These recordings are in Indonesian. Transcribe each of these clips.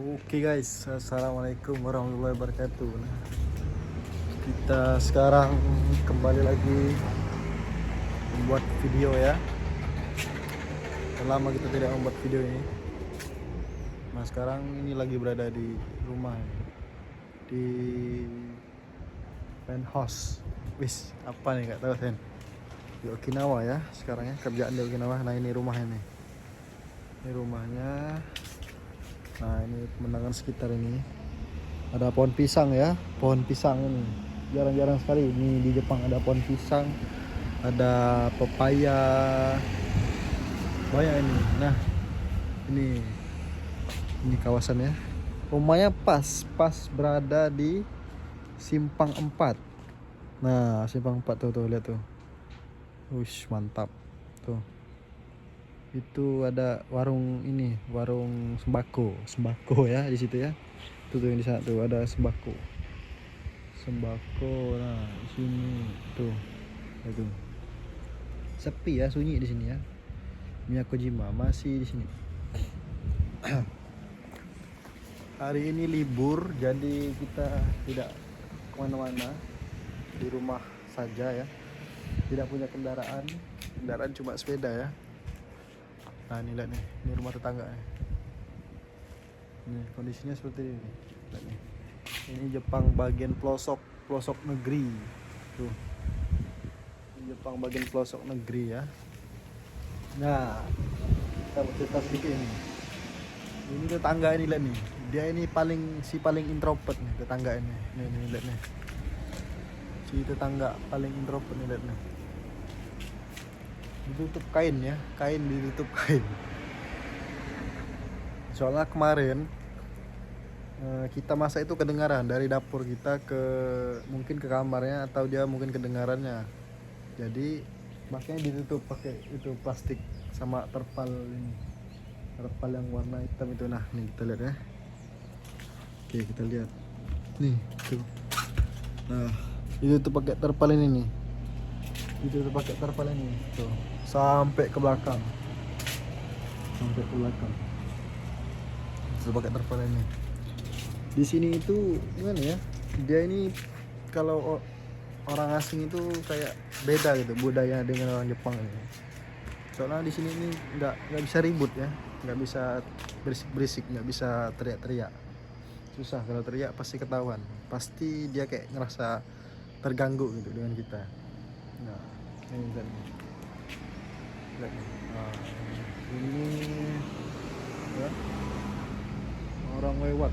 Oke guys, assalamualaikum warahmatullahi wabarakatuh. Nah, kita sekarang kembali lagi membuat video ya. Udah lama kita tidak membuat video ini. Nah sekarang ini lagi berada di rumah di penthouse. Wis apa nih nggak tahu Sen. Di Okinawa ya sekarang ya, kerjaan di Okinawa. Nah ini rumahnya nih. Ini rumahnya. Nah ini pemandangan sekitar ini. Ada pohon pisang ya, pohon pisang ini jarang-jarang sekali ini di Jepang ada pohon pisang, ada pepaya, banyak ini. Nah ini kawasannya, rumahnya pas berada di Simpang 4. Nah Simpang 4 tuh lihat tuh, wush mantap tuh. Itu ada warung ini, warung sembako ya di situ ya. Tuh yang di sana tuh ada sembako. Nah di sini tuh itu sepi ya, sunyi di sini ya. Miyakojima masih di sini. Hari ini libur, jadi kita tidak kemana-mana, di rumah saja ya. Tidak punya kendaraan cuma sepeda ya. Nah ini lihat nih, ini rumah tetangga nih. Nih kondisinya seperti ini. Lihat nih. Ini Jepang bagian pelosok negeri. Tuh. Ini Jepang bagian pelosok negeri ya. Nah, kita mau cerita sedikit ini. Ini tetangga ini lihat nih. Dia ini paling introvert nih tetangga ini. Nih lihat nih. Si tetangga paling introvert nih lihat nih. Ditutup kain ya, ditutup kain. Soalnya kemarin kita masak itu kedengaran dari dapur kita mungkin ke kamarnya, atau dia mungkin kedengarannya. Jadi makanya ditutup pakai itu plastik sama terpal ini. Terpal yang warna hitam itu. Nah, nih kita lihat ya. Oke, kita lihat. Nih, tuh. Nah, ditutup pakai terpal ini nih. Ditutup pakai terpal ini. Tuh, sampai ke belakang. Ditutup pakai terpal ini. Di sini itu gimana ya, dia ini kalau orang asing itu kayak beda gitu budaya dengan orang Jepang ini. Soalnya di sini ini nggak bisa ribut ya, nggak bisa berisik, nggak bisa teriak-teriak. Susah kalau teriak, pasti ketahuan, pasti dia kayak ngerasa terganggu gitu dengan kita. Nah ini lihat nih. Nah, ini ya, orang lewat.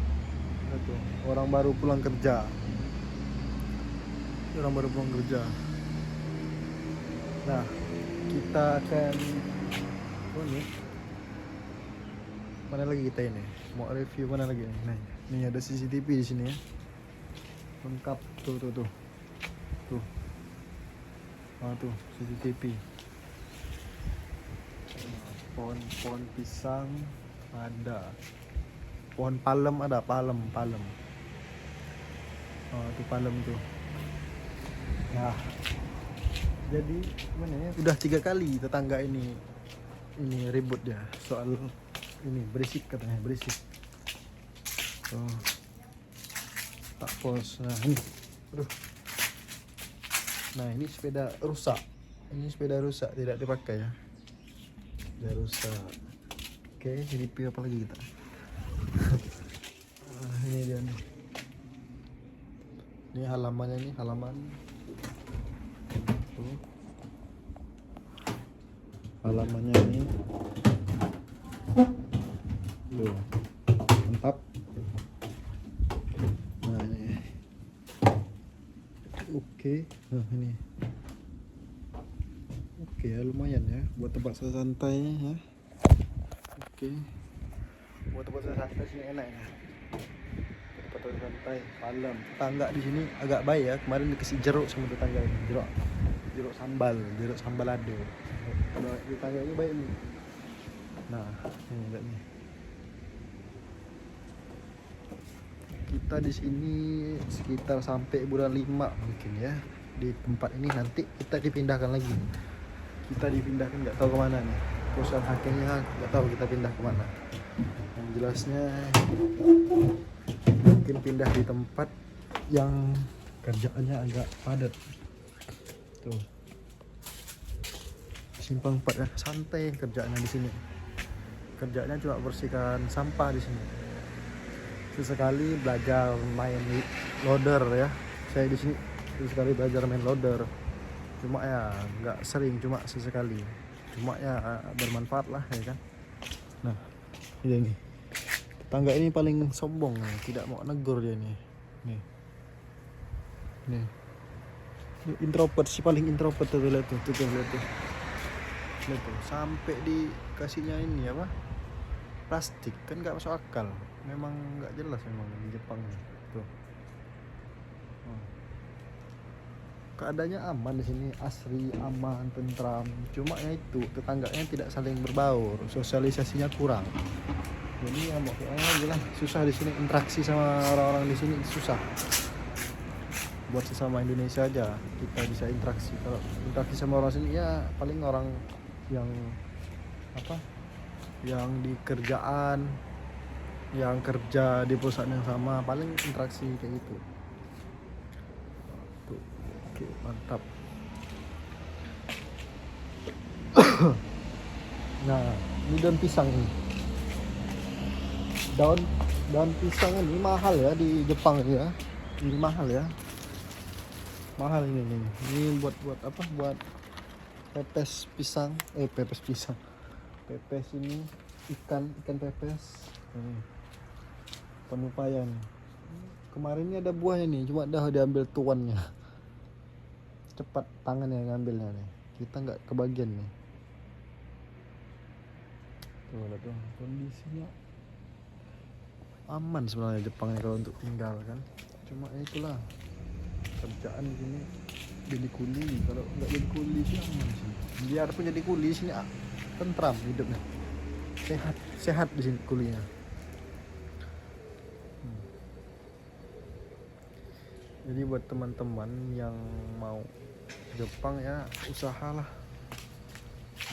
Itu orang baru pulang kerja. Nah kita akan ini mana lagi kita ini mau review mana lagi nih. Nah ini ada CCTV di sini ya, lengkap tuh. Ah tuh CCTV. Pohon pisang ada, pohon palem ada, palem. Oh itu palem tuh. Nah jadi gimana ya, udah 3 kali tetangga ini ribut ya soal ini, berisik katanya, berisik. Oh tak pos. Nah ini aduh. Nah ini sepeda rusak, tidak dipakai ya, udah rusak. Oke, jadi apa lagi kita. Ini dia nih, ini halamannya, nih halaman tuh. Halamannya ini tuh mantap. Nah ini oke. Nah ini oke ya, lumayan ya buat tempat santai ya. Oke, buat tempat santai sini enak ya, tempat santai. Palem tetangga di sini agak baik ya, kemarin dikasih jeruk sama tetangga ini, jeruk sambal lado. Kalau tetangga ini baik nih. Nah ini lihat nih, kita di sini sekitar sampai bulan 5 mungkin ya di tempat ini. Nanti kita dipindahkan lagi, nggak tahu kemana nih, perusahaan hakimnya nggak tahu kita pindah kemana. Yang jelasnya mungkin pindah di tempat yang kerjaannya agak padat. Tuh simpang 4 ya, santai kerjaannya di sini. Kerjaannya cuma bersihkan sampah di sini. Sesekali belajar main loader ya. Saya di sini sesekali belajar main loader. Cuma ya nggak sering, cuma sesekali. Cuma ya bermanfaat lah ya kan. Nah, ini tetangga ini paling sombong nih, tidak mau negur dia nih. Nih. Ini introvert sih, paling introvert tuh, lihat tuh, lihat tuh. Lihat tuh, sampai dikasihnya ini apa? Plastik, kan nggak masuk akal. Memang nggak jelas memang di Jepang tuh. Keadaannya aman di sini, asri, aman, tentram. Cuma ya itu, tetangganya tidak saling berbaur, sosialisasinya kurang. Jadi ya mau kayak lah, susah di sini interaksi sama orang-orang di sini, susah. Buat sesama Indonesia aja kita bisa interaksi. Kalau interaksi sama orang sini ya paling orang yang apa? Yang di kerjaan, yang kerja di perusahaan yang sama, paling interaksi kayak gitu. Tuh, oke, mantap. Nah, ini daun pisang nih. Daun pisang ini mahal ya di Jepang ya. Ini mahal ya. Mahal ini nih. Ini buat apa? Buat pepes pisang, pepes pisang. Pepes ini ikan pepes. Penupayan. Kemarin ini ada buahnya nih, cuma dah diambil tuannya. Cepat tangannya ngambilnya nih. Kita nggak kebagian nih. Tuh, kondisinya aman sebenarnya Jepang ini kalau untuk tinggal kan. Cuma ya itulah, kerjaan di sini jadi kuli. Kalau nggak jadi kuli sih aman sih. Biarpun jadi kuli sini tentram hidupnya. Sehat di sini kulinya. Jadi buat teman-teman yang mau Jepang ya usahalah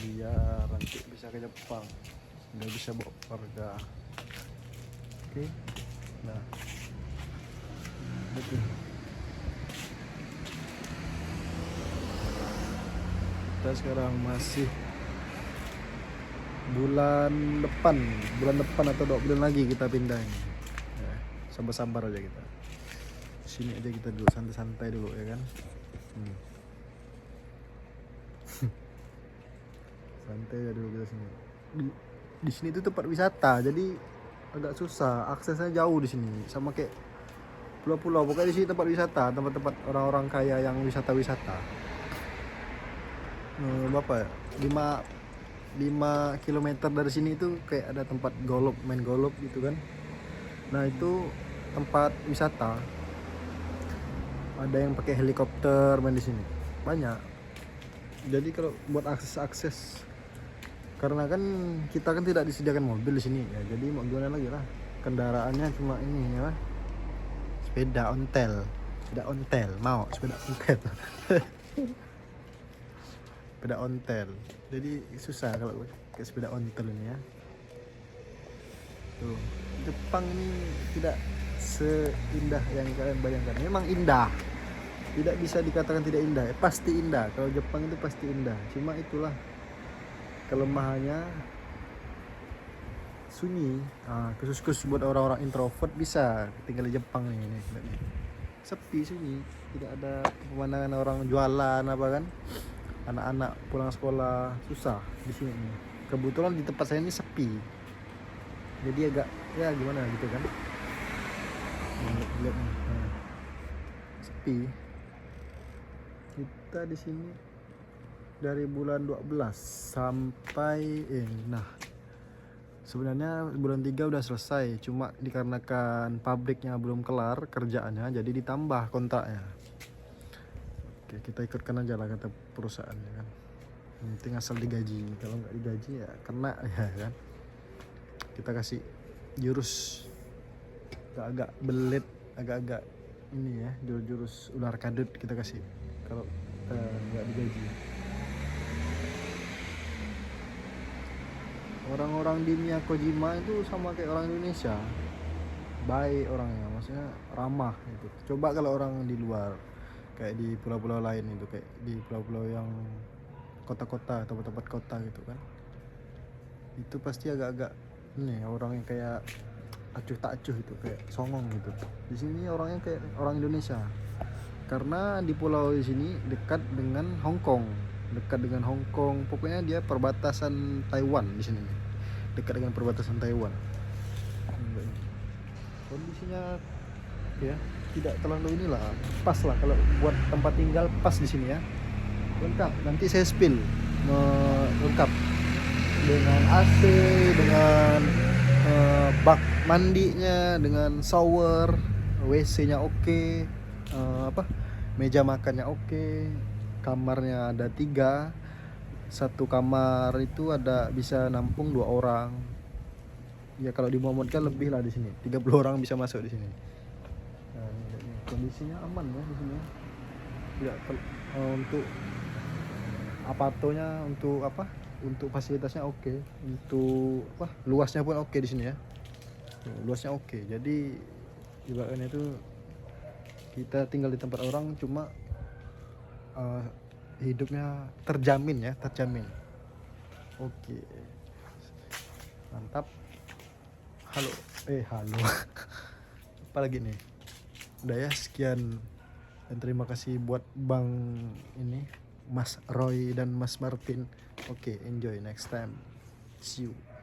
biar nanti bisa ke Jepang, nggak bisa bawa keluarga. Oke. Nah, betul. Kita sekarang masih bulan depan atau 2 bulan lagi kita pindah ini. Ya, sabar-sabar aja kita. Sini aja kita dulu, santai-santai dulu ya kan. Santai aja dulu kita sini. Di sini itu tempat wisata, jadi agak susah aksesnya, jauh di sini. Sama kayak pulau-pulau, pokoknya di sini tempat wisata, tempat-tempat orang-orang kaya yang wisata-wisata. Berapa ya? 5 kilometer dari sini itu kayak ada tempat main golf gitu kan. Nah, itu tempat wisata. Ada yang pakai helikopter main di sini. Banyak. Jadi kalau buat akses, karena kan kita kan tidak disediakan mobil di sini ya. Jadi mau gimana lagi lah. Kendaraannya cuma ini ya. Sepeda ontel. Mau sepeda ontel. Sepeda ontel. Jadi susah kalau pakai sepeda ontel ini ya. Tuh, Jepang ini tidak seindah yang kalian bayangkan. Memang indah, tidak bisa dikatakan tidak indah, pasti indah. Kalau Jepang itu pasti indah, cuma itulah kelemahannya, sunyi. Khusus buat orang-orang introvert bisa tinggal di Jepang nih. Sepi, sunyi, tidak ada pemandangan orang jualan apa kan, anak-anak pulang sekolah, susah di sini nih. Kebetulan di tempat saya ini sepi, jadi agak ya gimana gitu kan. Lihat nih, sepi. Kita di sini dari bulan 12 sampai sebenarnya bulan 3 udah selesai, cuma dikarenakan pabriknya belum kelar kerjaannya, jadi ditambah kontraknya. Oke, kita ikutkan aja lah kata perusahaannya kan. Yang penting asal digaji, kalau nggak digaji ya kena ya kan. Kita kasih jurus agak belit, agak ini ya, jurus ular kadut kita kasih kalau nggak digaji. Orang-orang di Miyakojima itu sama kayak orang Indonesia, baik orangnya, maksudnya ramah gitu. Coba kalau orang di luar kayak di pulau-pulau lain itu, kayak di pulau-pulau yang kota-kota atau tempat kota gitu kan, itu pasti agak-agak ini orang yang kayak acuh tak acuh itu, kayak songong gitu. Di sini orangnya kayak orang Indonesia, karena di pulau di sini dekat dengan Hong Kong, pokoknya dia perbatasan Taiwan di sini, dekat dengan perbatasan Taiwan. Kondisinya ya tidak terlalu inilah, pas lah kalau buat tempat tinggal, pas di sini ya, lengkap. Nanti saya spill lengkap dengan AC, dengan bak mandinya, dengan shower, WC-nya oke, apa meja makannya oke, kamarnya ada 3, satu kamar itu ada bisa nampung 2 orang. Ya kalau di Muhammad kan lebih lah, di sini 30 orang bisa masuk di sini. Nah, kondisinya aman ya di sini. Tidak untuk apatonya, untuk apa? Untuk fasilitasnya oke. Untuk apa? Luasnya pun oke di sini ya. Luasnya oke. Jadi ibaratnya itu kita tinggal di tempat orang, cuma hidupnya terjamin ya, terjamin. Oke. Mantap. Halo. Halo. Apalagi nih? Udah ya, sekian. Dan terima kasih buat Bang ini, Mas Roy dan Mas Martin. Oke, enjoy next time. See you.